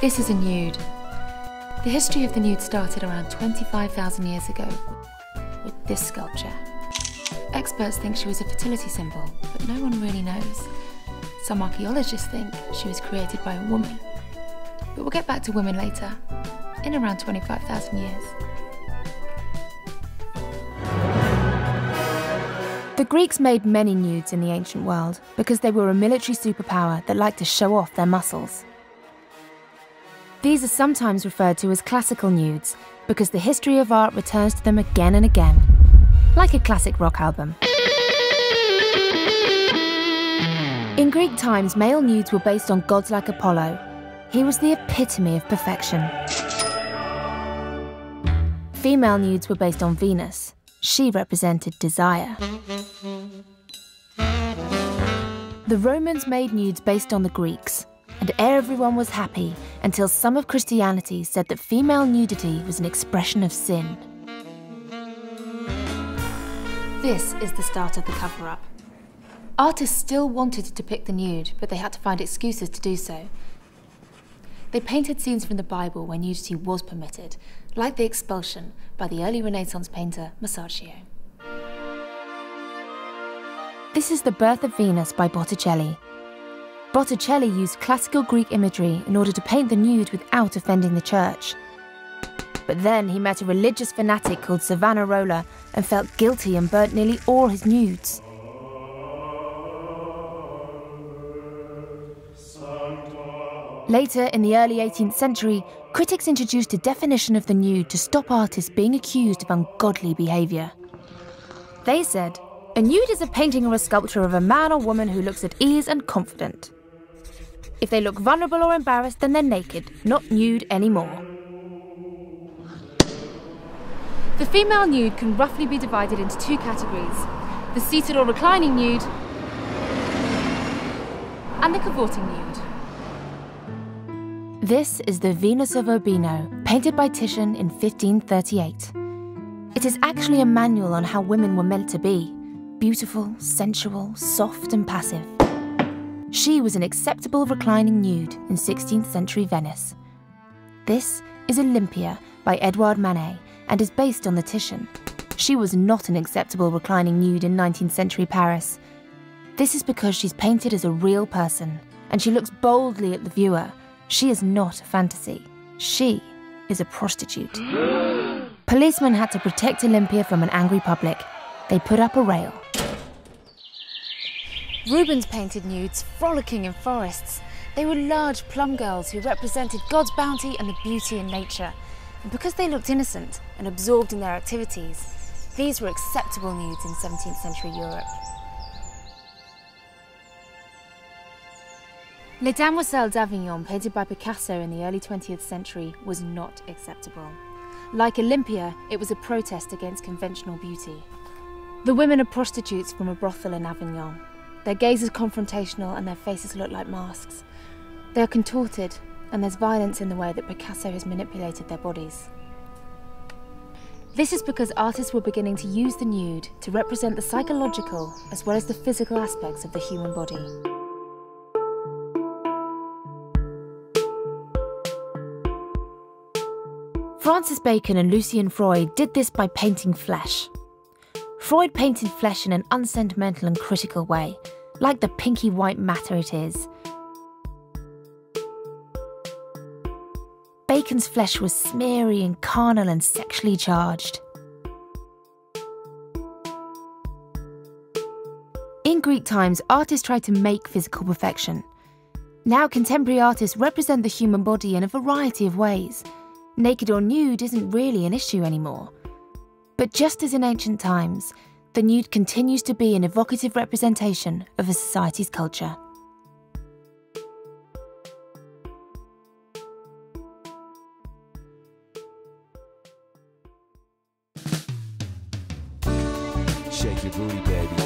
This is a nude. The history of the nude started around 25,000 years ago with this sculpture. Experts think she was a fertility symbol, but no one really knows. Some archaeologists think she was created by a woman. But we'll get back to women later, in around 25,000 years. The Greeks made many nudes in the ancient world because they were a military superpower that liked to show off their muscles. These are sometimes referred to as classical nudes because the history of art returns to them again and again, like a classic rock album. In Greek times, male nudes were based on gods like Apollo. He was the epitome of perfection. Female nudes were based on Venus. She represented desire. The Romans made nudes based on the Greeks, and everyone was happy until some of Christianity said that female nudity was an expression of sin. This is the start of the cover-up. Artists still wanted to depict the nude, but they had to find excuses to do so. They painted scenes from the Bible where nudity was permitted, like the expulsion by the early Renaissance painter Masaccio. This is The Birth of Venus by Botticelli. Botticelli used classical Greek imagery in order to paint the nude without offending the church. But then he met a religious fanatic called Savonarola and felt guilty and burnt nearly all his nudes. Later, in the early 18th century, critics introduced a definition of the nude to stop artists being accused of ungodly behaviour. They said, "A nude is a painting or a sculpture of a man or woman who looks at ease and confident. If they look vulnerable or embarrassed, then they're naked, not nude anymore." The female nude can roughly be divided into two categories: the seated or reclining nude and the cavorting nude. This is the Venus of Urbino, painted by Titian in 1538. It is actually a manual on how women were meant to be: beautiful, sensual, soft and passive. She was an acceptable reclining nude in 16th century Venice. This is Olympia by Edouard Manet and is based on the Titian. She was not an acceptable reclining nude in 19th century Paris. This is because she's painted as a real person and she looks boldly at the viewer. She is not a fantasy. She is a prostitute. Policemen had to protect Olympia from an angry public. They put up a rail. Rubens painted nudes frolicking in forests. They were large plum girls who represented God's bounty and the beauty in nature. And because they looked innocent and absorbed in their activities, these were acceptable nudes in 17th century Europe. Les Demoiselles d'Avignon, painted by Picasso in the early 20th century, was not acceptable. Like Olympia, it was a protest against conventional beauty. The women are prostitutes from a brothel in Avignon. Their gaze is confrontational and their faces look like masks. They are contorted, and there's violence in the way that Picasso has manipulated their bodies. This is because artists were beginning to use the nude to represent the psychological as well as the physical aspects of the human body. Francis Bacon and Lucien Freud did this by painting flesh. Freud painted flesh in an unsentimental and critical way, like the pinky white matter it is. Bacon's flesh was smeary and carnal and sexually charged. In Greek times, artists tried to make physical perfection. Now contemporary artists represent the human body in a variety of ways. Naked or nude isn't really an issue anymore. But just as in ancient times, the nude continues to be an evocative representation of a society's culture. Shake your booty, baby.